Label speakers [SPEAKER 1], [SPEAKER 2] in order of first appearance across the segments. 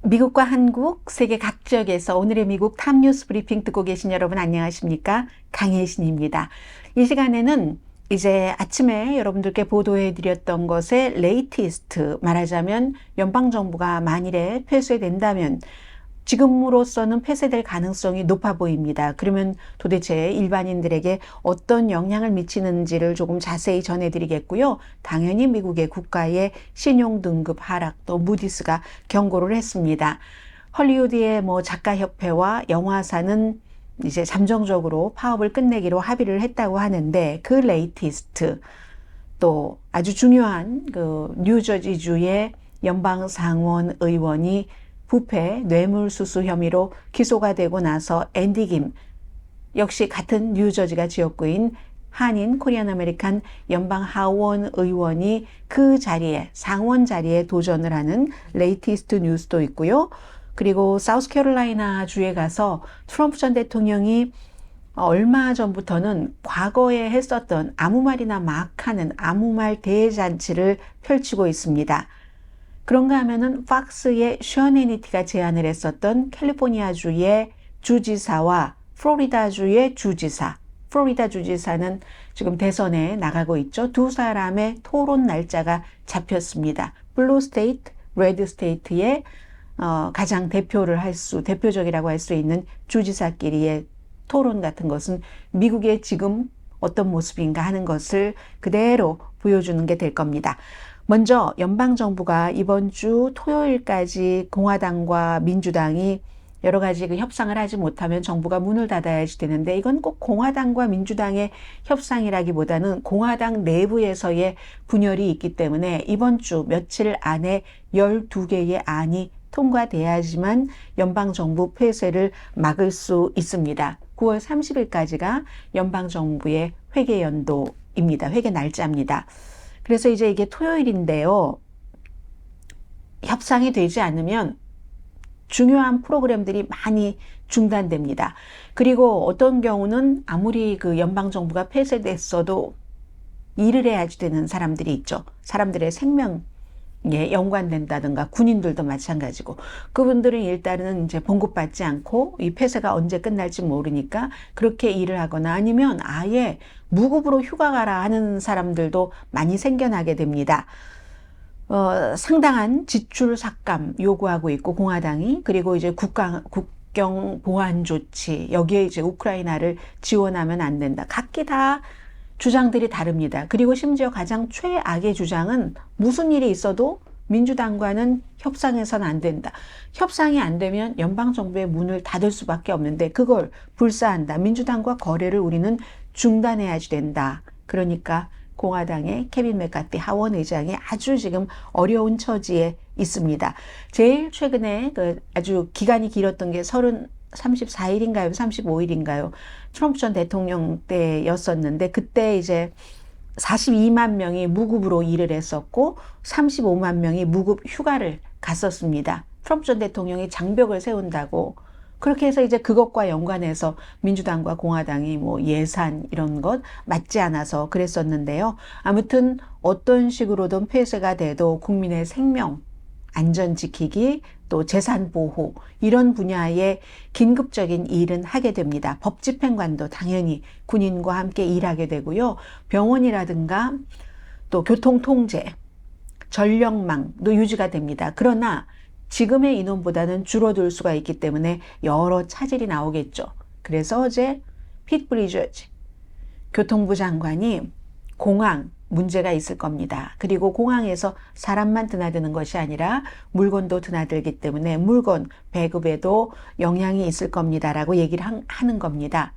[SPEAKER 1] 미국과 한국, 세계 각 지역에서 오늘의 미국 탑뉴스 브리핑 듣고 계신 여러분 안녕하십니까? 강혜신입니다. 이 시간에는 이제 아침에 여러분들께 보도해 드렸던 것의 레이티스트, 말하자면 연방정부가 만일에 폐쇄된다면 지금으로서는 폐쇄될 가능성이 높아 보입니다. 그러면 도대체 일반인들에게 어떤 영향을 미치는지를 조금 자세히 전해드리겠고요. 당연히 미국의 국가의 신용등급 하락, 또 무디스가 경고를 했습니다. 헐리우드의 작가협회와 영화사는 이제 잠정적으로 파업을 끝내기로 합의를 했다고 하는데, 그 레이티스트, 또 아주 중요한 뉴저지주의 연방상원 의원이 부패 뇌물수수 혐의로 기소가 되고 나서 앤디 김, 역시 같은 뉴저지가 지역구인 한인 코리안 아메리칸 연방 하원 의원이 그 자리에, 상원 자리에 도전을 하는 레이티스트 뉴스도 있고요. 그리고 사우스캐롤라이나 주에 가서 트럼프 전 대통령이 얼마 전부터는 과거에 했었던 아무 말이나 막 하는 아무 말 대잔치를 펼치고 있습니다. 그런가 하면은 팍스의 션 해니티가 제안을 했었던 캘리포니아주의 주지사와 플로리다주의 주지사, 플로리다 주지사는 지금 대선에 나가고 있죠. 두 사람의 토론 날짜가 잡혔습니다. 블루 스테이트, 레드 스테이트의 가장 대표적이라고 할 수 있는 주지사끼리의 토론 같은 것은 미국의 지금 어떤 모습인가 하는 것을 그대로 보여주는 게 될 겁니다. 먼저 연방정부가 이번 주 토요일까지 공화당과 민주당이 여러 가지 협상을 하지 못하면 정부가 문을 닫아야지 되는데, 이건 꼭 공화당과 민주당의 협상이라기보다는 공화당 내부에서의 분열이 있기 때문에 이번 주 며칠 안에 12개의 안이 통과돼야지만 연방정부 폐쇄를 막을 수 있습니다. 9월 30일까지가 연방정부의 회계연도입니다. 회계 날짜입니다. 그래서 이제 이게 토요일인데요. 협상이 되지 않으면 중요한 프로그램들이 많이 중단됩니다. 그리고 어떤 경우는 아무리 그 연방정부가 폐쇄됐어도 일을 해야지 되는 사람들이 있죠. 사람들의 생명에 연관된다든가 군인들도 마찬가지고, 그분들은 일단은 이제 봉급받지 않고 이 폐쇄가 언제 끝날지 모르니까 그렇게 일을 하거나 아니면 아예 무급으로 휴가 가라 하는 사람들도 많이 생겨나게 됩니다. 상당한 지출 삭감 요구하고 있고 공화당이, 그리고 이제 국경 보안 조치, 여기에 이제 우크라이나를 지원하면 안 된다. 각기 다 주장들이 다릅니다. 그리고 심지어 가장 최악의 주장은 무슨 일이 있어도 민주당과는 협상해서는 안 된다. 협상이 안 되면 연방정부의 문을 닫을 수밖에 없는데 그걸 불사한다. 민주당과 거래를 우리는 중단해야지 된다. 그러니까 공화당의 케빈 맥카티 하원 의장이 아주 지금 어려운 처지에 있습니다. 제일 최근에 아주 기간이 길었던 게 34일인가요? 35일인가요? 트럼프 전 대통령 때였었는데, 그때 이제 42만 명이 무급으로 일을 했었고 35만 명이 무급 휴가를 갔었습니다. 트럼프 전 대통령이 장벽을 세운다고, 그렇게 해서 이제 그것과 연관해서 민주당과 공화당이 예산 이런 것 맞지 않아서 그랬었는데요. 아무튼 어떤 식으로든 폐쇄가 돼도 국민의 생명 안전 지키기, 또 재산 보호, 이런 분야의 긴급적인 일은 하게 됩니다. 법 집행관도 당연히 군인과 함께 일하게 되고요. 병원이라든가 또 교통 통제, 전력망도 유지가 됩니다. 그러나 지금의 인원보다는 줄어들 수가 있기 때문에 여러 차질이 나오겠죠. 그래서 어제 피트 부티지지 교통부 장관이 공항 문제가 있을 겁니다. 그리고 공항에서 사람만 드나드는 것이 아니라 물건도 드나들기 때문에 물건 배급에도 영향이 있을 겁니다라고 얘기를 하는 겁니다.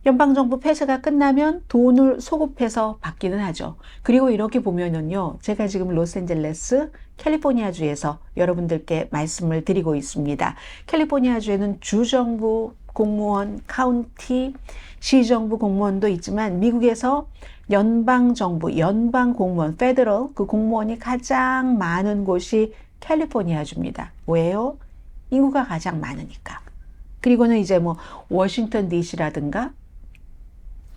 [SPEAKER 1] 연방정부 폐쇄가 끝나면 돈을 소급해서 받기는 하죠. 그리고 이렇게 보면은요, 제가 지금 로스앤젤레스 캘리포니아주에서 여러분들께 말씀을 드리고 있습니다. 캘리포니아주에는 주정부 공무원, 카운티, 시정부 공무원도 있지만 미국에서 연방정부, 연방공무원, 페더럴, 그 공무원이 가장 많은 곳이 캘리포니아주입니다. 왜요? 인구가 가장 많으니까. 그리고는 이제 워싱턴 DC라든가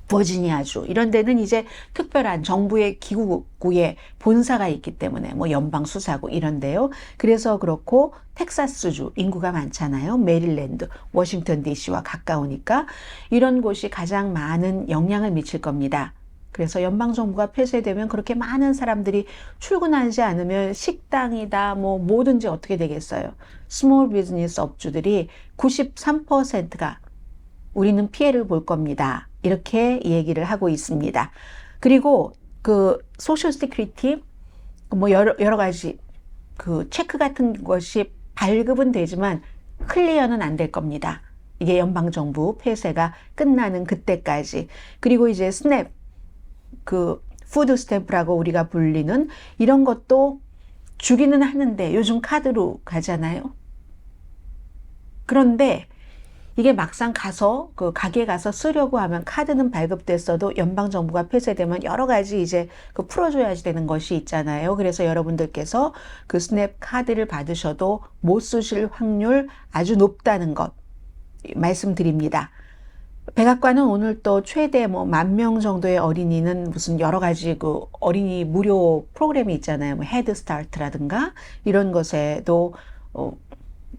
[SPEAKER 1] 버지니아주 이런 데는 이제 특별한 정부의 기구의 본사가 있기 때문에 뭐 연방수사국 이런데요. 그래서 그렇고 텍사스주 인구가 많잖아요. 메릴랜드, 워싱턴 DC와 가까우니까 이런 곳이 가장 많은 영향을 미칠 겁니다. 그래서 연방정부가 폐쇄되면 그렇게 많은 사람들이 출근하지 않으면 식당이다 뭐 뭐든지 어떻게 되겠어요. 스몰 비즈니스 업주들이 93%가 우리는 피해를 볼 겁니다. 이렇게 얘기를 하고 있습니다. 그리고 그 소셜 시큐리티 뭐 여러 가지 그 체크 같은 것이 발급은 되지만 클리어는 안 될 겁니다. 이게 연방정부 폐쇄가 끝나는 그때까지. 그리고 이제 스냅 그 푸드 스탬프라고 우리가 불리는 이런 것도 주기는 하는데 요즘 카드로 가잖아요. 그런데 이게 막상 가서 그 가게 가서 쓰려고 하면 카드는 발급됐어도 연방정부가 폐쇄되면 여러 가지 이제 그 풀어줘야지 되는 것이 있잖아요. 그래서 여러분들께서 그 스냅 카드를 받으셔도 못 쓰실 확률 아주 높다는 것 말씀드립니다. 백악관은 오늘 또 최대 뭐 10,000명 정도의 어린이는 무슨 여러 가지 그 어린이 무료 프로그램이 있잖아요. 뭐 헤드스타트라든가 이런 것에도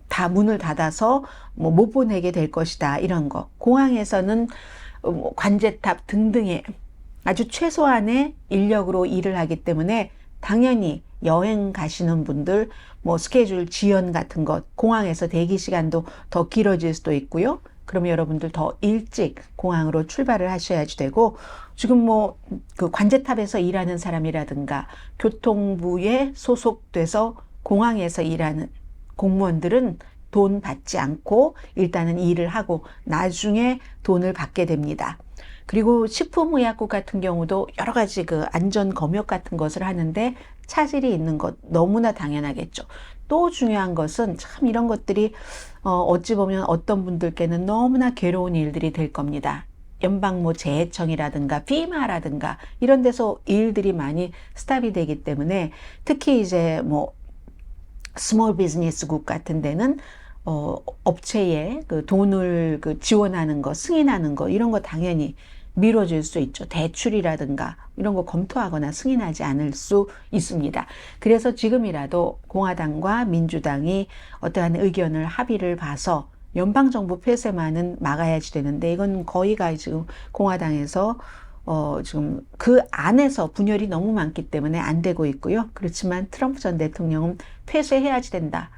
[SPEAKER 1] 다 문을 닫아서 뭐 못 보내게 될 것이다. 이런 거. 공항에서는 관제탑 등등의 아주 최소한의 인력으로 일을 하기 때문에 당연히 여행 가시는 분들 뭐 스케줄 지연 같은 것, 공항에서 대기 시간도 더 길어질 수도 있고요. 그러면 여러분들 더 일찍 공항으로 출발을 하셔야지 되고, 지금 뭐 그 관제탑에서 일하는 사람이라든가 교통부에 소속돼서 공항에서 일하는 공무원들은 돈 받지 않고 일단은 일을 하고 나중에 돈을 받게 됩니다. 그리고 식품의약국 같은 경우도 여러 가지 그 안전 검역 같은 것을 하는데 차질이 있는 것 너무나 당연하겠죠. 또 중요한 것은 참 이런 것들이 어찌 보면 어떤 분들께는 너무나 괴로운 일들이 될 겁니다. 연방 뭐 재해청이라든가 피마라든가 이런 데서 일들이 많이 스탑이 되기 때문에 특히 이제 뭐 스몰 비즈니스국 같은 데는 업체에 그 돈을 그 지원하는 거, 승인하는 거 이런 거 당연히 미뤄질 수 있죠. 대출이라든가 이런 거 검토하거나 승인하지 않을 수 있습니다. 그래서 지금이라도 공화당과 민주당이 어떠한 의견을 합의를 봐서 연방정부 폐쇄만은 막아야지 되는데 이건 거의가 지금 공화당에서 지금 그 안에서 분열이 너무 많기 때문에 안 되고 있고요. 그렇지만 트럼프 전 대통령은 폐쇄해야지 된다.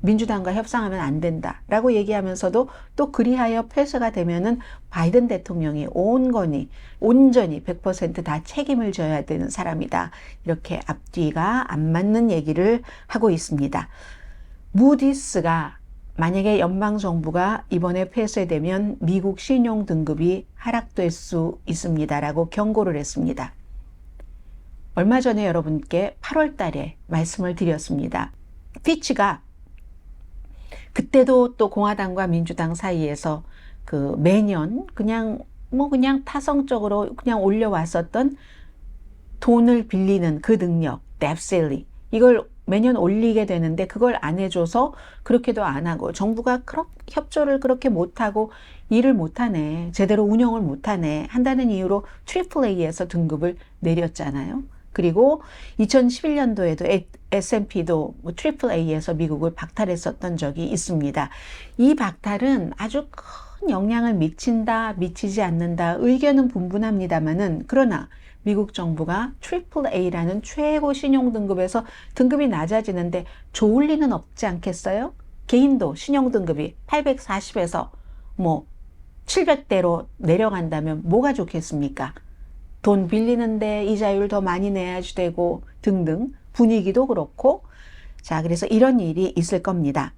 [SPEAKER 1] 민주당과 협상하면 안 된다. 라고 얘기하면서도 또 그리하여 폐쇄가 되면은 바이든 대통령이 온전히 100% 다 책임을 져야 되는 사람이다. 이렇게 앞뒤가 안 맞는 얘기를 하고 있습니다. 무디스가 만약에 연방정부가 이번에 폐쇄되면 미국 신용 등급이 하락될 수 있습니다라고 경고를 했습니다. 얼마 전에 여러분께 8월 달에 말씀을 드렸습니다. 피치가 그때도 또 공화당과 민주당 사이에서 그 매년 그냥 타성적으로 그냥 올려왔었던 돈을 빌리는 그 능력, 뎁 셀리 이걸 매년 올리게 되는데 그걸 안 해줘서 그렇게도 안 하고 정부가 협조를 그렇게 못하고 일을 못하네, 제대로 운영을 못하네 한다는 이유로 AAA에서 등급을 내렸잖아요. 그리고 2011년도에도 S&P도 AAA에서 미국을 박탈했었던 적이 있습니다. 이 박탈은 아주 큰 영향을 미친다, 미치지 않는다 의견은 분분합니다만은 그러나 미국 정부가 AAA라는 최고 신용등급에서 등급이 낮아지는데 좋을 리는 없지 않겠어요? 개인도 신용등급이 840에서 뭐 700대로 내려간다면 뭐가 좋겠습니까? 돈 빌리는데 이자율 더 많이 내야지 되고 등등 분위기도 그렇고 자 그래서 이런 일이 있을 겁니다.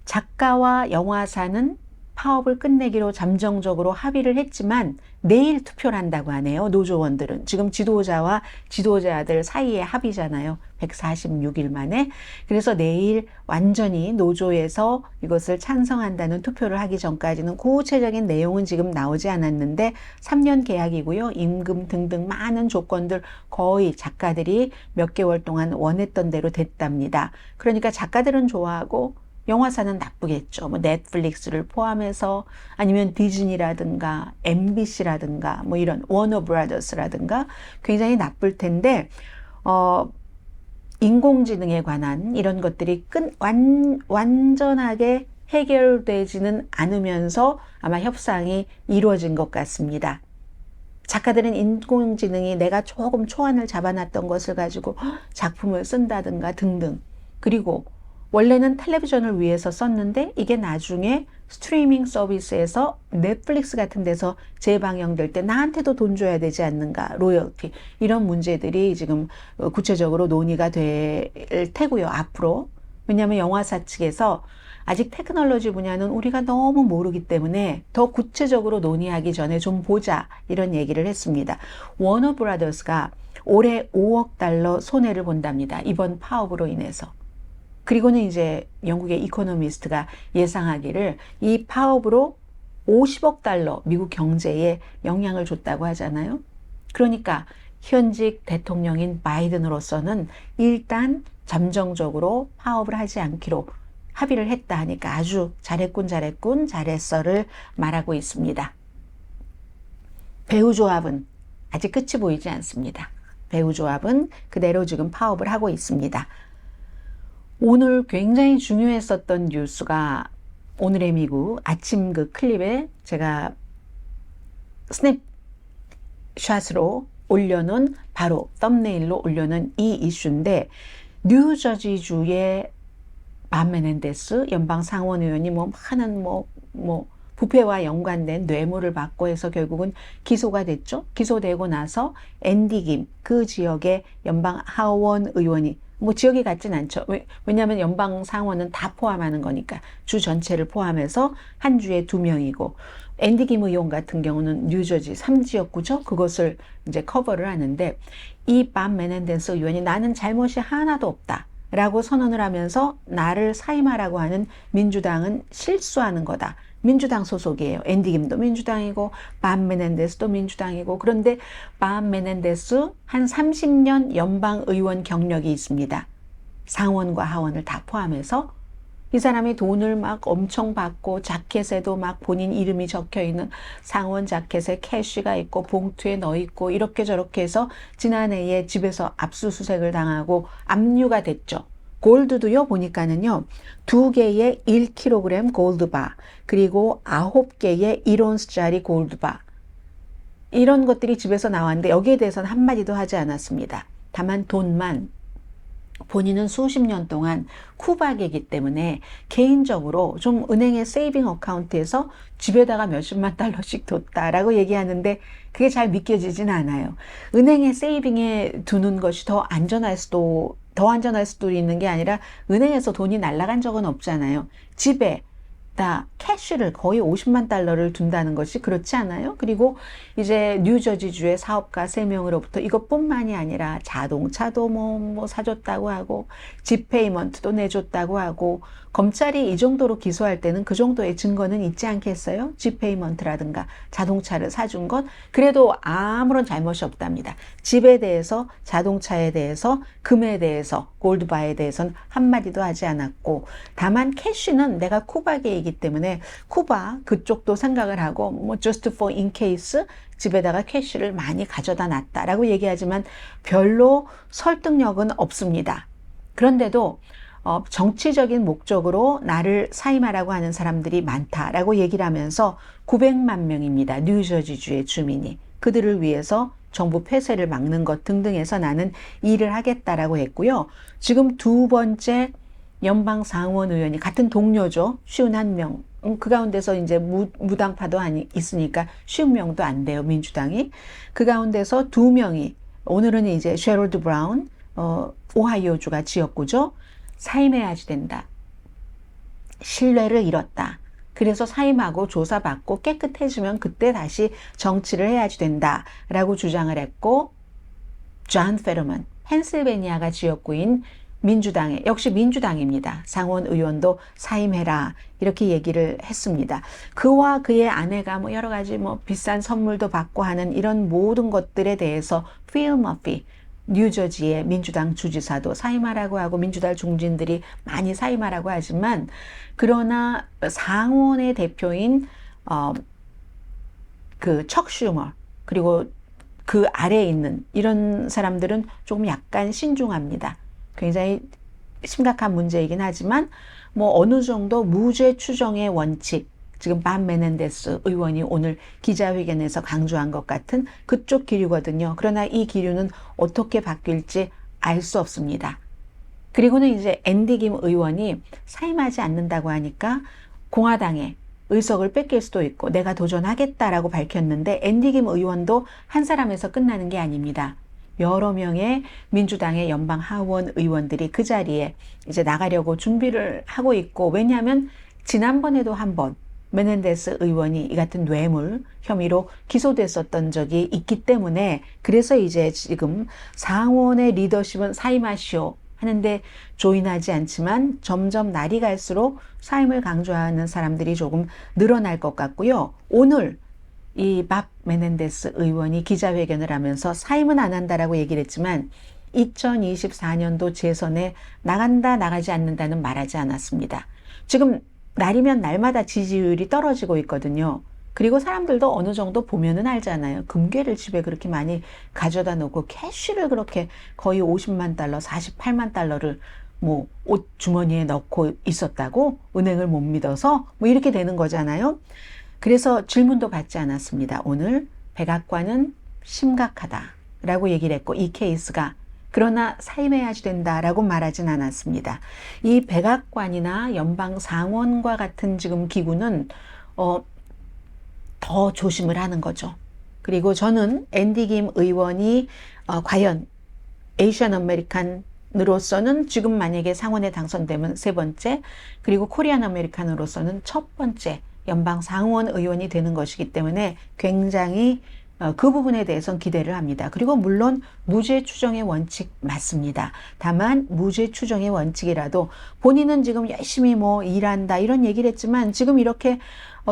[SPEAKER 1] 작가와 영화사는 파업을 끝내기로 잠정적으로 합의를 했지만 내일 투표를 한다고 하네요. 노조원들은. 지금 지도자와 지도자들 사이에 합의잖아요. 146일 만에. 그래서 내일 완전히 노조에서 이것을 찬성한다는 투표를 하기 전까지는 구체적인 내용은 지금 나오지 않았는데 3년 계약이고요. 임금 등등 많은 조건들 거의 작가들이 몇 개월 동안 원했던 대로 됐답니다. 그러니까 작가들은 좋아하고 영화사는 나쁘겠죠. 뭐 넷플릭스를 포함해서 아니면 디즈니라든가 MBC라든가 뭐 이런 워너 브라더스라든가 굉장히 나쁠 텐데 인공지능에 관한 이런 것들이 완전하게 해결되지는 않으면서 아마 협상이 이루어진 것 같습니다. 작가들은 인공지능이 내가 조금 초안을 잡아놨던 것을 가지고 작품을 쓴다든가 등등. 그리고 원래는 텔레비전을 위해서 썼는데 이게 나중에 스트리밍 서비스에서 넷플릭스 같은 데서 재방영될 때 나한테도 돈 줘야 되지 않는가, 로열티. 이런 문제들이 지금 구체적으로 논의가 될 테고요, 앞으로. 왜냐하면 영화사 측에서 아직 테크놀로지 분야는 우리가 너무 모르기 때문에 더 구체적으로 논의하기 전에 좀 보자, 이런 얘기를 했습니다. 워너 브라더스가 올해 5억 달러 손해를 본답니다. 이번 파업으로 인해서. 그리고는 이제 영국의 이코노미스트가 예상하기를 이 파업으로 50억 달러 미국 경제에 영향을 줬다고 하잖아요. 그러니까 현직 대통령인 바이든으로서는 일단 잠정적으로 파업을 하지 않기로 합의를 했다 하니까 아주 잘했군 잘했어를 말하고 있습니다. 배우 조합은 아직 끝이 보이지 않습니다. 배우 조합은 그대로 지금 파업을 하고 있습니다. 오늘 굉장히 중요했었던 뉴스가 오늘의 미국 아침 그 클립에 제가 스냅샷으로 올려놓은 바로 썸네일로 올려놓은 이 이슈인데 뉴저지주의 밤 메넨데스 연방 상원 의원이 뭐 많은 부패와 연관된 뇌물을 받고 해서 결국은 기소가 됐죠. 기소되고 나서 앤디 김 그 지역의 연방 하원 의원이 뭐 지역이 같진 않죠. 왜냐하면 연방 상원은 다 포함하는 거니까 주 전체를 포함해서 한 주에 2명이고 앤디 김 의원 같은 경우는 뉴저지 3지역구죠. 그것을 이제 커버를 하는데 이 밤 메넨데스 의원이 나는 잘못이 하나도 없다 라고 선언을 하면서 나를 사임하라고 하는 민주당은 실수하는 거다. 민주당 소속이에요. 앤디 김도 민주당이고 밤 메넨데스도 민주당이고 그런데 밤 메넨데스 한 30년 연방 의원 경력이 있습니다. 상원과 하원을 다 포함해서 이 사람이 돈을 막 엄청 받고 자켓에도 막 본인 이름이 적혀있는 상원 자켓에 캐시가 있고 봉투에 넣어있고 이렇게 저렇게 해서 지난해에 집에서 압수수색을 당하고 압류가 됐죠. 골드도요 보니까는요 2개의 1kg 골드바 그리고 9개의 1온스짜리 골드바 이런 것들이 집에서 나왔는데 여기에 대해서는 한마디도 하지 않았습니다. 다만 돈만 본인은 수십 년 동안 쿠박이기 때문에 개인적으로 좀 은행의 세이빙 어카운트에서 집에다가 몇십만 달러씩 뒀다라고 얘기하는데 그게 잘 믿겨지진 않아요. 은행에 세이빙에 두는 것이 더 안전할 수도 있는 게 아니라 은행에서 돈이 날아간 적은 없잖아요. 집에 다 캐시를 거의 50만 달러를 둔다는 것이 그렇지 않아요? 그리고 이제 뉴저지주의 사업가 3명으로부터 이것뿐만이 아니라 자동차도 뭐 사줬다고 하고 집페이먼트도 내줬다고 하고 검찰이 이 정도로 기소할 때는 그 정도의 증거는 있지 않겠어요? 집페이먼트라든가 자동차를 사준 것 그래도 아무런 잘못이 없답니다. 집에 대해서 자동차에 대해서 금에 대해서 골드바에 대해서는 한마디도 하지 않았고 다만 캐시는 내가 쿠바계에 이기 때문에 쿠바 그쪽도 생각을 하고 뭐 just for in case 집에다가 캐시를 많이 가져다 놨다라고 얘기하지만 별로 설득력은 없습니다. 그런데도 정치적인 목적으로 나를 사임하라고 하는 사람들이 많다라고 얘기를 하면서 900만 명입니다. 뉴저지주의 주민이. 그들을 위해서 정부 폐쇄를 막는 것 등등해서 나는 일을 하겠다라고 했고요. 지금 2번째 연방 상원 의원이 같은 동료죠. 51명. 그 가운데서 이제 무당파도 있으니까 50명도 안 돼요. 민주당이. 그 가운데서 2명이 오늘은 이제 셰럴드 브라운 오하이오주가 지역구죠. 사임해야지 된다. 신뢰를 잃었다. 그래서 사임하고 조사받고 깨끗해지면 그때 다시 정치를 해야지 된다라고 주장을 했고 존 페르먼 펜실베니아가 지역구인 민주당의 역시 민주당입니다. 상원 의원도 사임해라 이렇게 얘기를 했습니다. 그와 그의 아내가 뭐 여러 가지 뭐 비싼 선물도 받고 하는 이런 모든 것들에 대해서 필 머피 뉴저지의 민주당 주지사도 사임하라고 하고 민주당 중진들이 많이 사임하라고 하지만 그러나 상원의 대표인 그 척 슈머 그리고 그 아래에 있는 이런 사람들은 조금 약간 신중합니다. 굉장히 심각한 문제이긴 하지만 뭐 어느 정도 무죄 추정의 원칙 지금 밤 메넨데스 의원이 오늘 기자회견에서 강조한 것 같은 그쪽 기류거든요. 그러나 이 기류는 어떻게 바뀔지 알 수 없습니다. 그리고는 이제 앤디 김 의원이 사임하지 않는다고 하니까 공화당에 의석을 뺏길 수도 있고 내가 도전하겠다라고 밝혔는데 앤디 김 의원도 한 사람에서 끝나는 게 아닙니다. 여러 명의 민주당의 연방 하원 의원들이 그 자리에 이제 나가려고 준비를 하고 있고 왜냐하면 지난번에도 한번 메넨데스 의원이 이 같은 뇌물 혐의로 기소됐었던 적이 있기 때문에 그래서 이제 지금 상원의 리더십은 사임하시오 하는데 조인하지 않지만 점점 날이 갈수록 사임을 강조하는 사람들이 조금 늘어날 것 같고요. 오늘 이 밥 메넨데스 의원이 기자회견을 하면서 사임은 안 한다라고 얘기를 했지만 2024년도 재선에 나간다 나가지 않는다는 말하지 않았습니다. 지금 날이면 날마다 지지율이 떨어지고 있거든요. 그리고 사람들도 어느 정도 보면은 알잖아요. 금괴를 집에 그렇게 많이 가져다 놓고 캐시를 그렇게 거의 50만 달러, 48만 달러를 뭐 옷 주머니에 넣고 있었다고 은행을 못 믿어서 뭐 이렇게 되는 거잖아요. 그래서 질문도 받지 않았습니다. 오늘 백악관은 심각하다라고 얘기를 했고 이 케이스가 그러나 사임해야지 된다라고 말하진 않았습니다. 이 백악관이나 연방 상원과 같은 지금 기구는 더 조심을 하는 거죠. 그리고 저는 앤디 김 의원이 과연 에이시안 아메리칸으로서는 지금 만약에 상원에 당선되면 세 번째, 그리고 코리안 아메리칸으로서는 첫 번째 연방 상원 의원이 되는 것이기 때문에 굉장히 그 부분에 대해서는 기대를 합니다. 그리고 물론 무죄 추정의 원칙 맞습니다. 다만 무죄 추정의 원칙이라도 본인은 지금 열심히 뭐 일한다 이런 얘기를 했지만 지금 이렇게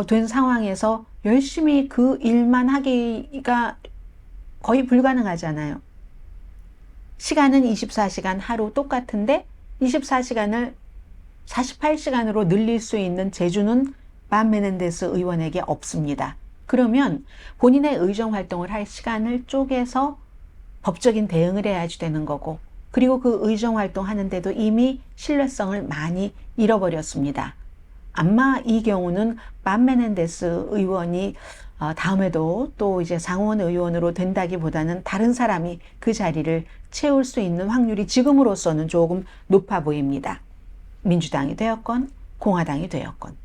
[SPEAKER 1] 된 상황에서 열심히 그 일만 하기가 거의 불가능하잖아요. 시간은 24시간 하루 똑같은데 24시간을 48시간으로 늘릴 수 있는 재주는 밥 메넨데스 의원에게 없습니다. 그러면 본인의 의정 활동을 할 시간을 쪼개서 법적인 대응을 해야지 되는 거고 그리고 그 의정 활동 하는데도 이미 신뢰성을 많이 잃어버렸습니다. 아마 이 경우는 밥 메넨데스 의원이 다음에도 또 이제 상원 의원으로 된다기보다는 다른 사람이 그 자리를 채울 수 있는 확률이 지금으로서는 조금 높아 보입니다. 민주당이 되었건 공화당이 되었건.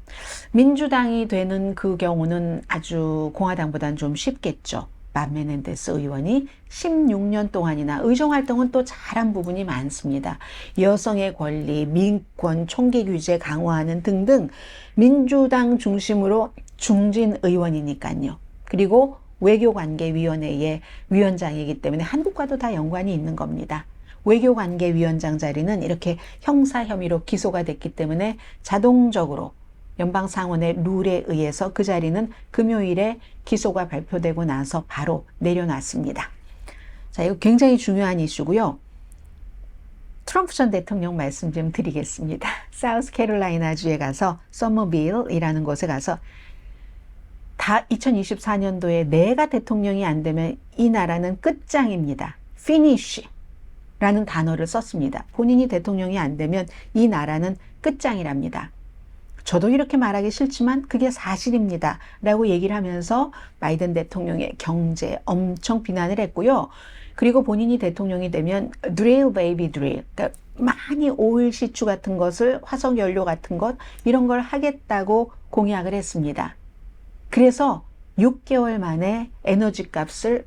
[SPEAKER 1] 민주당이 되는 그 경우는 아주 공화당보다는 좀 쉽겠죠. 밥 메넨데스 의원이 16년 동안이나 의정활동은 또 잘한 부분이 많습니다. 여성의 권리, 민권, 총기 규제 강화하는 등등 민주당 중심으로 중진 의원이니까요. 그리고 외교관계위원회의 위원장이기 때문에 한국과도 다 연관이 있는 겁니다. 외교관계위원장 자리는 이렇게 형사 혐의로 기소가 됐기 때문에 자동적으로 연방상원의 룰에 의해서 그 자리는 금요일에 기소가 발표되고 나서 바로 내려놨습니다. 자, 이거 굉장히 중요한 이슈고요. 트럼프 전 대통령 말씀 좀 드리겠습니다. 사우스캐롤라이나주에 가서 서머빌이라는 곳에 가서 다 2024년도에 내가 대통령이 안 되면 이 나라는 끝장입니다. finish 라는 단어를 썼습니다. 본인이 대통령이 안 되면 이 나라는 끝장이랍니다. 저도 이렇게 말하기 싫지만 그게 사실입니다. 라고 얘기를 하면서 바이든 대통령의 경제 엄청 비난을 했고요. 그리고 본인이 대통령이 되면 drill baby drill, 그러니까 많이 오일 시추 같은 것을 화석 연료 같은 것 이런 걸 하겠다고 공약을 했습니다. 그래서 6개월 만에 에너지 값을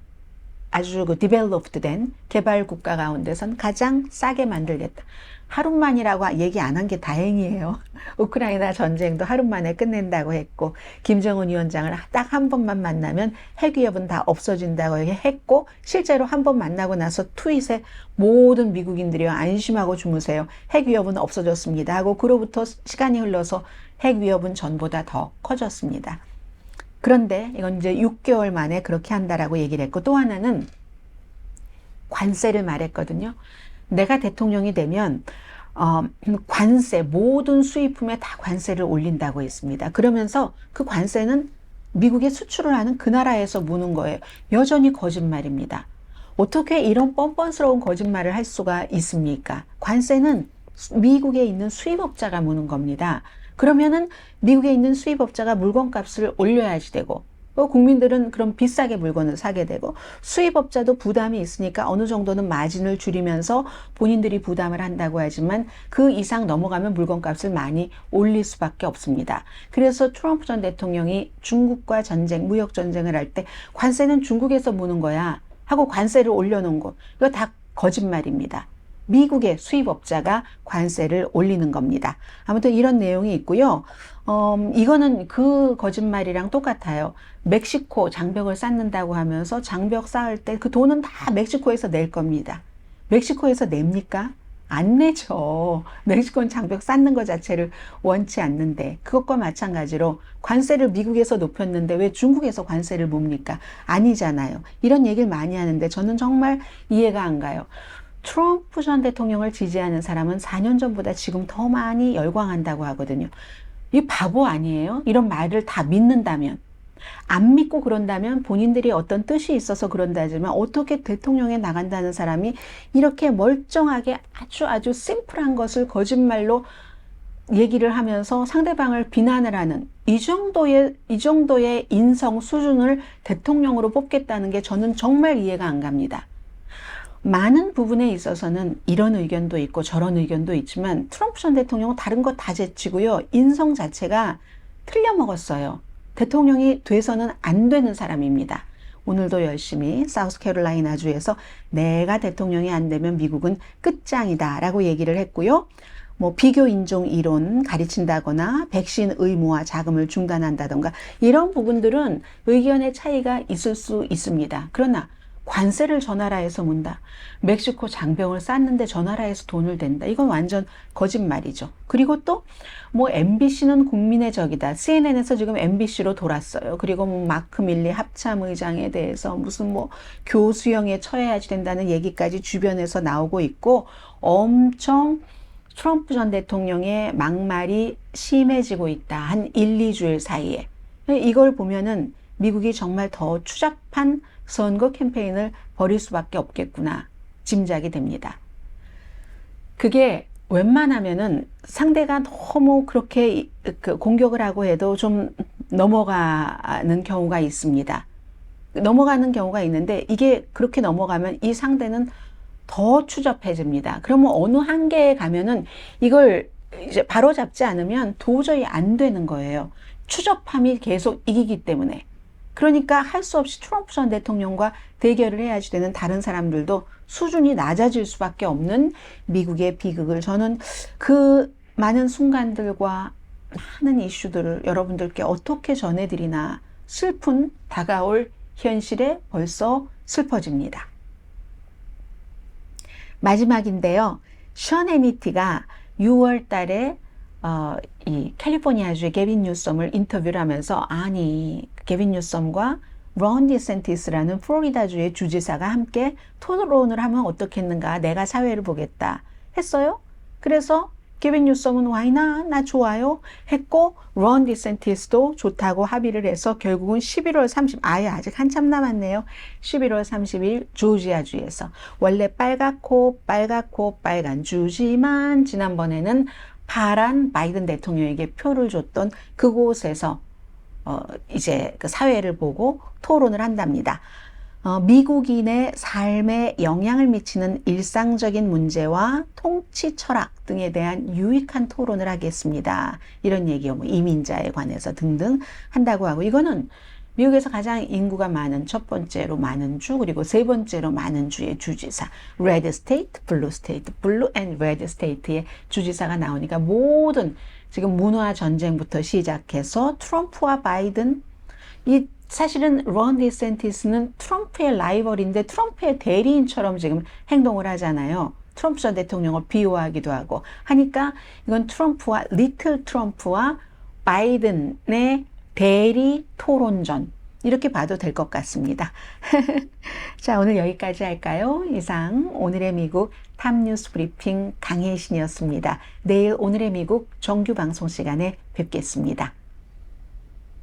[SPEAKER 1] 아주 디벨롭드 된 개발 국가 가운데선 가장 싸게 만들겠다. 하루만이라고 얘기 안 한 게 다행이에요. 우크라이나 전쟁도 하루 만에 끝낸다고 했고 김정은 위원장을 딱 한 번만 만나면 핵위협은 다 없어진다고 했고 실제로 한 번 만나고 나서 트윗에 모든 미국인들이 안심하고 주무세요. 핵위협은 없어졌습니다 하고 그로부터 시간이 흘러서 핵위협은 전보다 더 커졌습니다. 그런데 이건 이제 6개월 만에 그렇게 한다라고 얘기를 했고 또 하나는 관세를 말했거든요. 내가 대통령이 되면 관세, 모든 수입품에 다 관세를 올린다고 했습니다. 그러면서 그 관세는 미국에 수출을 하는 그 나라에서 무는 거예요. 여전히 거짓말입니다. 어떻게 이런 뻔뻔스러운 거짓말을 할 수가 있습니까? 관세는 미국에 있는 수입업자가 무는 겁니다. 그러면은 미국에 있는 수입업자가 물건값을 올려야지 되고, 국민들은 그럼 비싸게 물건을 사게 되고, 수입업자도 부담이 있으니까 어느 정도는 마진을 줄이면서 본인들이 부담을 한다고 하지만 그 이상 넘어가면 물건값을 많이 올릴 수밖에 없습니다. 그래서 트럼프 전 대통령이 중국과 전쟁, 무역 전쟁을 할 때 관세는 중국에서 무는 거야 하고 관세를 올려놓은 거, 이거 다 거짓말입니다. 미국의 수입업자가 관세를 올리는 겁니다. 아무튼 이런 내용이 있고요. 이거는 그 거짓말이랑 똑같아요. 멕시코 장벽을 쌓는다고 하면서 장벽 쌓을 때 그 돈은 다 멕시코에서 낼 겁니다. 멕시코에서 냅니까? 안 내죠. 멕시코는 장벽 쌓는 것 자체를 원치 않는데, 그것과 마찬가지로 관세를 미국에서 높였는데 왜 중국에서 관세를 뭡니까? 아니잖아요. 이런 얘기를 많이 하는데 저는 정말 이해가 안 가요. 트럼프 전 대통령을 지지하는 사람은 4년 전보다 지금 더 많이 열광한다고 하거든요. 이 바보 아니에요? 이런 말을 다 믿는다면. 안 믿고 그런다면 본인들이 어떤 뜻이 있어서 그런다지만 어떻게 대통령에 나간다는 사람이 이렇게 멀쩡하게 아주 심플한 것을 거짓말로 얘기를 하면서 상대방을 비난을 하는 이 정도의 인성 수준을 대통령으로 뽑겠다는 게 저는 정말 이해가 안 갑니다. 많은 부분에 있어서는 이런 의견도 있고 저런 의견도 있지만 트럼프 전 대통령은 다른 거 다 제치고요. 인성 자체가 틀려먹었어요. 대통령이 돼서는 안 되는 사람입니다. 오늘도 열심히 사우스캐롤라이나 주에서 내가 대통령이 안 되면 미국은 끝장이다 라고 얘기를 했고요. 비교 인종 이론 가르친다거나 백신 의무화 자금을 중단한다던가 이런 부분들은 의견의 차이가 있을 수 있습니다. 그러나 관세를 저 나라에서 문다. 멕시코 장벽을 쌓는데 저 나라에서 돈을 댄다. 이건 완전 거짓말이죠. 그리고 또 MBC는 국민의 적이다. CNN에서 지금 MBC로 돌았어요. 그리고 마크 밀리 합참의장에 대해서 무슨 교수형에 처해야지 된다는 얘기까지 주변에서 나오고 있고 엄청 트럼프 전 대통령의 막말이 심해지고 있다. 한 1, 2주일 사이에. 이걸 보면은 미국이 정말 더 추잡한 선거 캠페인을 벌일 수밖에 없겠구나 짐작이 됩니다. 그게 웬만하면은 상대가 너무 그렇게 공격을 하고 해도 좀 넘어가는 경우가 있습니다. 넘어가는 경우가 있는데 이게 그렇게 넘어가면 이 상대는 더 추잡해집니다. 그러면 어느 한계에 가면은 이걸 이제 바로잡지 않으면 도저히 안 되는 거예요. 추접함이 계속 이기기 때문에. 그러니까 할 수 없이 트럼프 전 대통령과 대결을 해야지 되는 다른 사람들도 수준이 낮아질 수밖에 없는 미국의 비극을 저는 그 많은 순간들과 많은 이슈들을 여러분들께 어떻게 전해드리나 슬픈 다가올 현실에 벌써 슬퍼집니다. 마지막인데요. 션 해니티가 6월 달에 이 캘리포니아주의 게빈 뉴섬을 인터뷰를 하면서 아니 게빈 뉴섬과 론 디센티스라는 플로리다주의 주지사가 함께 토론을 하면 어떻겠는가 내가 사회를 보겠다 했어요. 그래서 게빈 뉴섬은 와이나 나 좋아요 했고 론 디센티스도 좋다고 합의를 해서 결국은 11월 30일 아직 한참 남았네요. 11월 30일 조지아주에서 원래 빨갛고 빨간 주지만 지난번에는 파란 바이든 대통령에게 표를 줬던 그곳에서 이제 그 사회를 보고 토론을 한답니다. 미국인의 삶에 영향을 미치는 일상적인 문제와 통치 철학 등에 대한 유익한 토론을 하겠습니다. 이런 얘기요. 이민자에 관해서 등등 한다고 하고 이거는 미국에서 가장 인구가 많은 첫 번째로 많은 주 그리고 세 번째로 많은 주의 주지사 레드 스테이트, 블루 스테이트, 블루 앤 레드 스테이트의 주지사가 나오니까 모든 지금 문화 전쟁부터 시작해서 트럼프와 바이든 이 사실은 론 디센티스는 트럼프의 라이벌인데 트럼프의 대리인처럼 지금 행동을 하잖아요. 트럼프 전 대통령을 비호하기도 하고 하니까 이건 리틀 트럼프와 바이든의 대리 토론전 이렇게 봐도 될 것 같습니다. 자, 오늘 여기까지 할까요? 이상 오늘의 미국 탑뉴스 브리핑 강혜신이었습니다. 내일 오늘의 미국 정규 방송 시간에 뵙겠습니다.